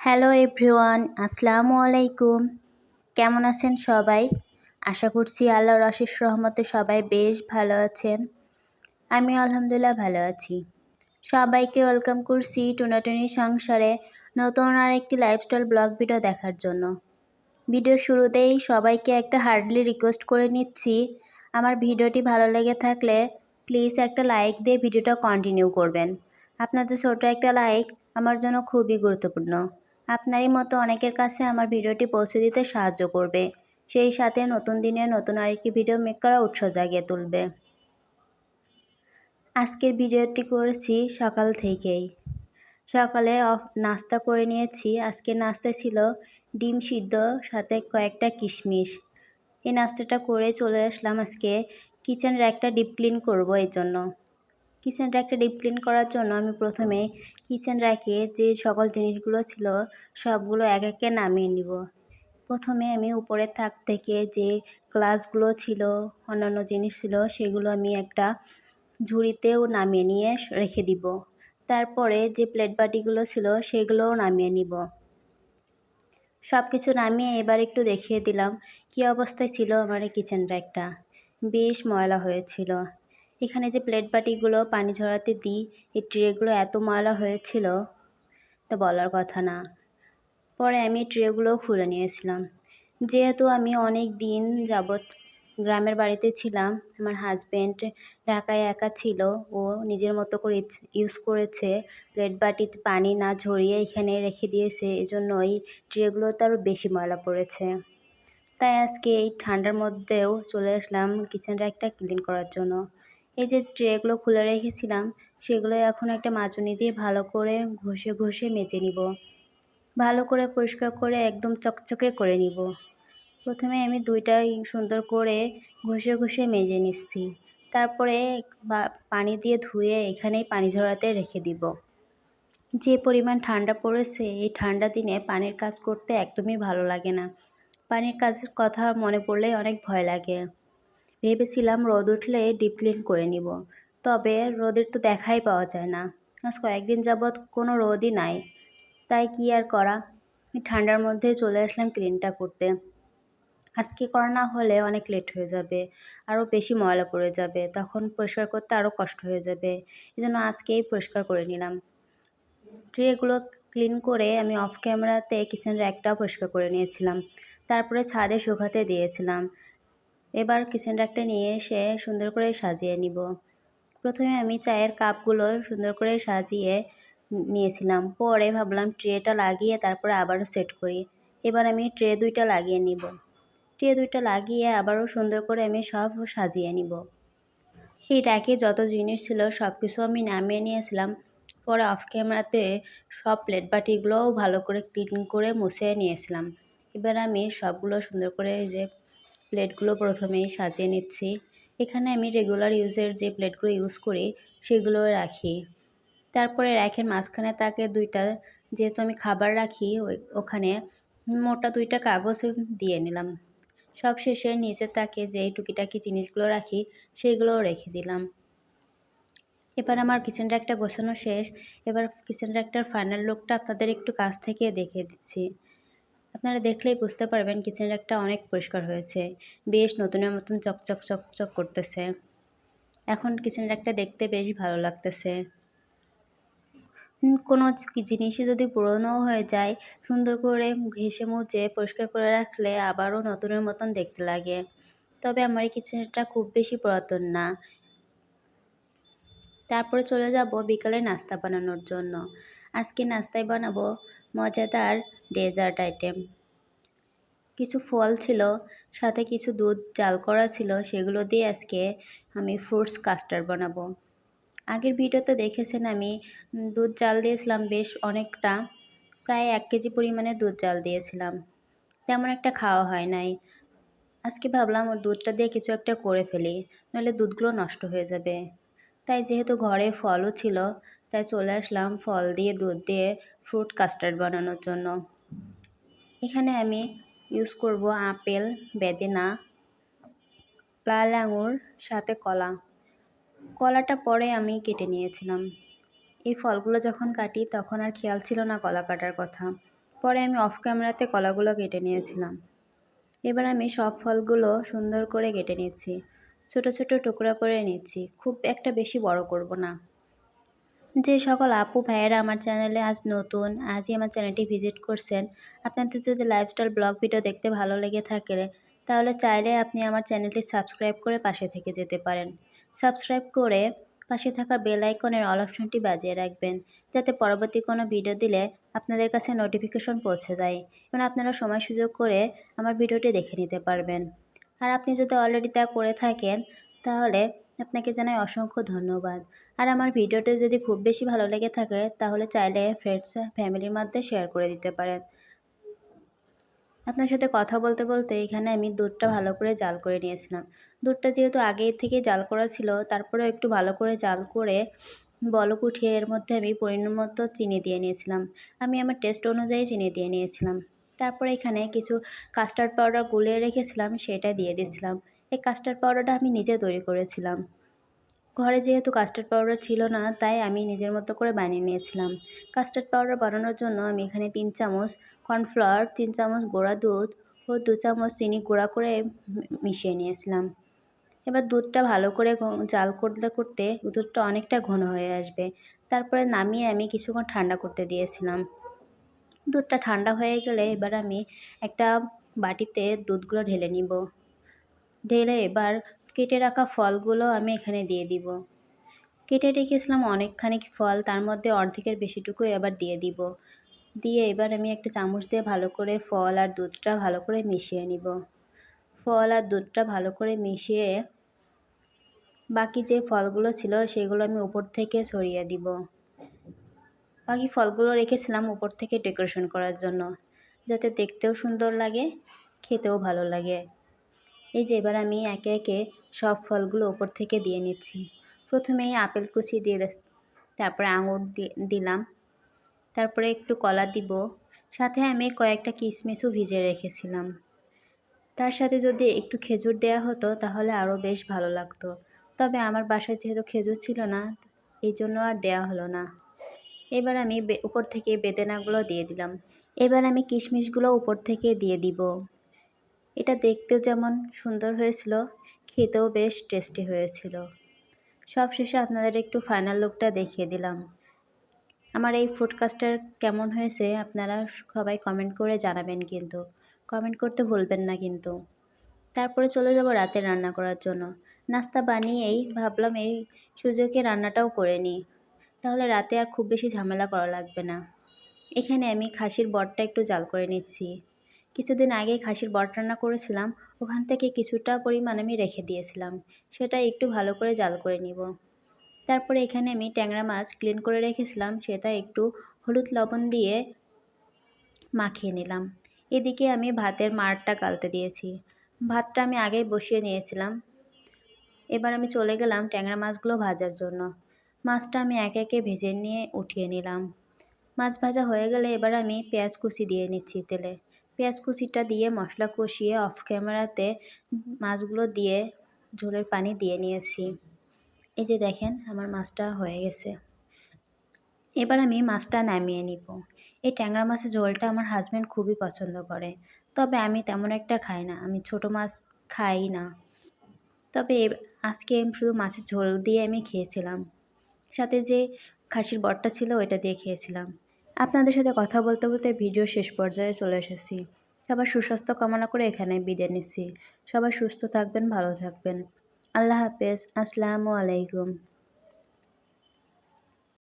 Hello everyone, আসসালামু আলাইকুম। কেমন আছেন সবাই? আশা করছি আল্লাহর অশেষ রহমতে সবাই বেশ ভালো আছেন। আমি আলহামদুলিল্লাহ ভালো আছি। সবাইকে ওয়েলকাম করছি টুনাটুনি সংসারে নতুন আরেকটি লাইফস্টাইল ব্লগ ভিডিও দেখার জন্য। ভিডিও শুরুতেই সবাইকে একটা হার্ডলি রিকোয়েস্ট করে নিচ্ছি, আমার ভিডিওটি ভালো লেগে থাকলে প্লিজ একটা লাইক দিয়ে ভিডিওটা কন্টিনিউ করবেন। আপনাদের ছোট একটা লাইক আমার জন্য খুবই গুরুত্বপূর্ণ। আপনারই মতো অনেকের কাছে আমার ভিডিওটি পৌঁছে দিতে সাহায্য করবে, সেই সাথে নতুন দিনে নতুন আরেকটি ভিডিও মেক করার উৎসাহ জাগিয়ে তুলবে। আজকের ভিডিওটি করেছি সকাল থেকেই। সকালে নাস্তা করে নিয়েছি। আজকের নাস্তায় ছিল ডিম সিদ্ধ সাথে কয়েকটা কিশমিশ। এই নাস্তাটা করে চলে আসলাম আজকে কিচেন র্যাকটা ডিপ ক্লিন করবো এই জন্য। কিচেন র্যাকটা ডিপ ক্লিন করার জন্য আমি প্রথমে কিচেন র্যাকে যে সকল জিনিসগুলো ছিল সবগুলো এক একে নামিয়ে নিব। প্রথমে আমি উপরের থাক থেকে যে গ্লাসগুলো ছিল, অন্যান্য জিনিস ছিল, সেগুলো আমি একটা ঝুড়িতেও নামিয়ে নিয়ে রেখে দিব। তারপরে যে প্লেট বাটিগুলো ছিল সেগুলোও নামিয়ে নিব। সব কিছু নামিয়ে এবার একটু দেখিয়ে দিলাম কী অবস্থায় ছিল আমার এই কিচেন র্যাকটা। বেশ ময়লা হয়েছিল। এখানে যে প্লেট বাটিগুলো পানি ঝরাতে দিই, এই ট্রেগুলো এত ময়লা হয়েছিল তা বলার কথা না। পরে আমি ট্রেগুলোও খুলে নিয়েছিলাম। যেহেতু আমি অনেক দিন যাবৎ গ্রামের বাড়িতে ছিলাম, আমার হাজব্যান্ড ঢাকায় একা ছিল, ও নিজের মতো করে ইউজ করেছে, প্লেট বাটিতে পানি না ঝরিয়ে এখানে রেখে দিয়েছে, এজন্য এই ট্রেগুলোতে আরও বেশি ময়লা পড়েছে। তাই আজকে এই ঠান্ডার মধ্যেও চলে আসলাম কিচেন র্যাকটা ক্লিন করার জন্য। এই যে ট্রেগুলো খুলে রেখেছিলাম সেগুলো এখন একটা মাজনি দিয়ে ভালো করে ঘষে ঘষে মেজে নিব। ভালো করে পরিষ্কার করে একদম চকচকে করে নিব। প্রথমে আমি দুইটাই সুন্দর করে ঘষে ঘষে মেজে নিচ্ছি। তারপরে পানি দিয়ে ধুয়ে এখানেই পানি ঝরাতে রেখে দিব। যে পরিমাণ ঠান্ডা পড়েছে, এই ঠান্ডা দিনে পানির কাজ করতে একদমই ভালো লাগে না। পানির কাজের কথা মনে পড়লেই অনেক ভয় লাগে। ভেবেছিলাম রোদ উঠলে ডিপ ক্লিন করে নিব, তবে রোদের তো দেখাই পাওয়া যায় না। আজ কয়েকদিন যাবৎ কোনো রোদই নাই, তাই কি আর করা, ঠান্ডার মধ্যে চলে আসলাম ক্লিনটা করতে। আজকে করা না হলে অনেক লেট হয়ে যাবে, আরও বেশি ময়লা পড়ে যাবে, তখন পরিষ্কার করতে আরও কষ্ট হয়ে যাবে। এই জন্য আজকেই পরিষ্কার করে নিলাম। ট্রেগুলো ক্লিন করে আমি অফ ক্যামেরাতে কিচেন র্যাকটাও পরিষ্কার করে নিয়েছিলাম। তারপরে ছাদে শুকাতে দিয়েছিলাম। এবার কিচেন র্যাকটা নিয়ে এসে সুন্দর করে সাজিয়ে নিব। প্রথমে আমি চায়ের কাপগুলো সুন্দর করে সাজিয়ে নিয়েছিলাম। পরে ভাবলাম ট্রেটা লাগিয়ে তারপরে আবারও সেট করি। এবার আমি ট্রে দুইটা লাগিয়ে নিব। ট্রে দুইটা লাগিয়ে আবারও সুন্দর করে আমি সব সাজিয়ে নিব। এই র্যাকে যত জিনিস ছিল সব কিছু আমি নামিয়ে নিয়েছিলাম। পরে অফ ক্যামেরাতে সব প্লেট বাটিগুলোও ভালো করে ক্লিন করে মুছে নিয়েছিলাম। এবার আমি সবগুলো সুন্দর করে এই যে প্লেটগুলো প্রথমেই সাজিয়ে নিচ্ছি। এখানে আমি রেগুলার ইউজের যে প্লেটগুলো ইউজ করি সেগুলো রাখি। তারপরে র্যাকের মাঝখানে তাকে দুইটা, যেহেতু আমি খাবার রাখি ওখানে মোটা দুইটা কাগজ দিয়ে নিলাম। সব শেষে নিচের তাকে যে টুকিটাকি জিনিসগুলো রাখি সেগুলোও রেখে দিলাম। এবার আমার কিচেন র্যাকটা গোছানো শেষ। এবার কিচেন র্যাকটার ফাইনাল লুকটা আপনাদের একটু কাছ থেকে দেখিয়ে দিচ্ছি। আপনারা দেখলেই বুঝতে পারবেন কিচেন র্যাকটা অনেক পরিষ্কার হয়েছে, বেশ নতুনের মতন চকচক চকচক করতেছে। এখন কিচেন র্যাকটা দেখতে বেশ ভালো লাগতেছে। কোনো জিনিসই যদি পুরনোও হয়ে যায়, সুন্দর করে ঘেঁষে মুছে পরিষ্কার করে রাখলে আবারও নতুনের মতন দেখতে লাগে। তবে আমার এই কিচেনটা খুব বেশি পুরাতন না। তারপরে চলে যাব বিকালে নাস্তা বানানোর জন্য। আজকে নাস্তায় বানাবো মজাদার ডেজার্ট আইটেম। কিছু ফল ছিল, সাথে কিছু দুধ জাল করা ছিল, সেগুলো দিয়ে আজকে আমি ফ্রুটস কাস্টার্ড বানাবো। আগের ভিডিওতে দেখেছেন আমি দুধ জাল দিয়েছিলাম বেশ অনেকটা, প্রায় 1 কেজি পরিমাণে দুধ জাল দিয়েছিলাম। তেমন একটা খাওয়া হয় নাই। আজকে ভাবলাম ওর দুধটা দিয়ে কিছু একটা করে ফেলি, নইলে দুধগুলো নষ্ট হয়ে যাবে। তাই যেহেতু ঘরে ফলও ছিল, তাই চলে আসলাম ফল দিয়ে দুধ দিয়ে ফ্রুট কাস্টার্ড বানানোর জন্য। এখানে আমি ইউজ করব আপেল, বেদেনা, লাল আঙুর, সাথে কলা। কলাটা পরে আমি কেটে নিয়েছিলাম। এই ফলগুলো যখন কাটি তখন আর খেয়াল ছিল না কলা কাটার কথা। পরে আমি অফ ক্যামেরাতে কলাগুলো কেটে নিয়েছিলাম। এবার আমি সব ফলগুলো সুন্দর করে কেটে নিচ্ছি, ছোট ছোট টুকরা করে নিচ্ছি, খুব একটা বেশি বড় করব না। যে সকল আপু ভাইয়েরা আমার চ্যানেলে আজ নতুন, আজই আমার চ্যানেলটি ভিজিট করছেন, আপনাদের যদি লাইফস্টাইল ব্লগ ভিডিও দেখতে ভালো লেগে থাকে তাহলে চাইলে আপনি আমার চ্যানেলটি সাবস্ক্রাইব করে পাশে থেকে যেতে পারেন। সাবস্ক্রাইব করে পাশে থাকা বেল আইকনের অল অপশনটি বাজিয়ে রাখবেন, যাতে পরবর্তী কোনো ভিডিও দিলে আপনাদের কাছে নোটিফিকেশন পৌঁছে যায় এবং আপনারা সময় সুযোগ করে আমার ভিডিওটি দেখে নিতে পারবেন। আর আপনি যদি অলরেডি তা করে থাকেন তাহলে আপনাকে জানাই অসংখ্য ধন্যবাদ। আর আমার ভিডিওটি যদি খুব বেশি ভালো লেগে থাকে তাহলে চাইলে ফ্রেন্ডস ফ্যামিলির মধ্যে শেয়ার করে দিতে পারেন। আপনার সাথে কথা বলতে বলতে এখানে আমি দুধটা ভালো করে জাল করে নিয়েছিলাম। দুধটা যেহেতু আগে থেকে জাল করা ছিল, তারপরেও একটু ভালো করে জাল করে বলক উঠিয়ে এর মধ্যে আমি পরিমাণ মতো চিনি দিয়ে নিয়েছিলাম। আমি আমার টেস্ট অনুযায়ী চিনি দিয়ে নিয়েছিলাম। তারপরে এখানে কিছু কাস্টার্ড পাউডার গুলিয়ে রেখেছিলাম, সেটা দিয়ে দিচ্ছিলাম। এই কাস্টার্ড পাউডারটা আমি নিজে তৈরি করেছিলাম। ঘরে যেহেতু কাস্টার্ড পাউডার ছিল না, তাই আমি নিজের মতো করে বানিয়ে নিয়েছিলাম। কাস্টার্ড পাউডার বানানোর জন্য আমি এখানে 3 চামচ কর্নফ্লাওয়ার, 3 চামচ গুঁড়া দুধ ও 2 চামচ চিনি গুঁড়া করে মিশিয়ে নিয়েছিলাম। এবার দুধটা ভালো করে জাল করতে করতে দুধটা অনেকটা ঘন হয়ে আসবে। তারপরে নামিয়ে আমি কিছুক্ষণ ঠান্ডা করতে দিয়েছিলাম। দুধটা ঠান্ডা হয়ে গেলে এবার আমি একটা বাটিতে দুধগুলো ঢেলে নিব। ঢেলে এবার কেটে রাখা ফলগুলো আমি এখানে দিয়ে দিব। কেটে রেখেছিলাম অনেকখানি ফল, তার মধ্যে অর্ধেকের বেশিটুকু এবার দিয়ে দিব। দিয়ে এবার আমি একটা চামচ দিয়ে ভালো করে ফল আর দুধটা ভালো করে মিশিয়ে নিব। ফল আর দুধটা ভালো করে মিশিয়ে বাকি যে ফলগুলো ছিল সেগুলো আমি উপর থেকে ছড়িয়ে দিব। বাকি ফলগুলো রেখেছিলাম উপর থেকে ডেকোরেশন করার জন্য, যাতে দেখতেও সুন্দর লাগে, খেতেও ভালো লাগে। এই যে এবার আমি একে একে সব ফলগুলো উপর থেকে দিয়ে নিচ্ছি। প্রথমেই আপেল কুচি দিয়ে তারপরে আঙুর দিলাম, তারপরে একটু কলা দিব, সাথে আমি কয়েকটা কিশমিশও ভিজে রেখেছিলাম। তার সাথে যদি একটু খেজুর দেওয়া হতো তাহলে আরও বেশ ভালো লাগতো, তবে আমার বাসায় যেহেতু খেজুর ছিল না, এই জন্য আর দেওয়া হলো না। এবার আমি উপর থেকে বেদানাগুলো দিয়ে দিলাম। এবার আমি কিশমিশগুলো উপর থেকে দিয়ে দিব। এটা দেখতেও যেমন সুন্দর হয়েছিল, খেতেও বেশ টেস্টি হয়েছিল। সবশেষে আপনাদের একটু ফাইনাল লুকটা দেখিয়ে দিলাম। আমার এই ফুড কাস্টার্ড কেমন হয়েছে আপনারা সবাই কমেন্ট করে জানাবেন, কিন্তু কমেন্ট করতে ভুলবেন না কিন্তু। তারপরে চলে যাব রাতে রান্না করার জন্য। নাস্তা বানিয়েই ভাবলাম এই সুযোগে রান্নাটাও করে নিই, তাহলে রাতে আর খুব বেশি ঝামেলা করা লাগবে না। এখানে আমি খাসির বটটা একটু জাল করে নিচ্ছি। কিছুদিন আগে খাসির বট রান্না করেছিলাম, ওখান থেকে কিছুটা পরিমাণ আমি রেখে দিয়েছিলাম, সেটা একটু ভালো করে জাল করে নিব। তারপরে এখানে আমি ট্যাংরা মাছ ক্লিন করে রেখেছিলাম, সেটা একটু হলুদ লবণ দিয়ে মাখিয়ে নিলাম। এদিকে আমি ভাতের মাড়টা গালতে দিয়েছি। ভাতটা আমি আগেই বসিয়ে নিয়েছিলাম। এবার আমি চলে গেলাম ট্যাংরা মাছগুলো ভাজার জন্য। মাছটা আমি একে একে ভেজে নিয়ে উঠিয়ে নিলাম। মাছ ভাজা হয়ে গেলে এবার আমি পেঁয়াজ কুচি দিয়ে নিচ্ছি তেলে। পেঁয়াজ কুচিটা দিয়ে মশলা কষিয়ে অফ ক্যামেরাতে মাছগুলো দিয়ে ঝোলের পানি দিয়ে নিয়েছি। এই যে দেখেন আমার মাছটা হয়ে গেছে। এবার আমি মাছটা নামিয়ে নিব। এই ট্যাংরা মাছের ঝোলটা আমার হাজব্যান্ড খুবই পছন্দ করে, তবে আমি তেমন একটা খাই না, আমি ছোট মাছ খাই না। তবে আজকে শুধু মাছের ঝোল দিয়ে আমি খেয়েছিলাম, সাথে যে খাসির বটটা ছিল ওইটা দিয়ে খেয়েছিলাম। আপনাদের সাথে কথা বলতে বলতে ভিডিও শেষ পর্যায়ে চলে এসেছি। সবার সুস্বাস্থ্য কামনা করে এখানে বিদায় নিচ্ছি। সবাই সুস্থ থাকবেন, ভালো থাকবেন। আল্লাহ হাফেজ। আসসালামু আলাইকুম।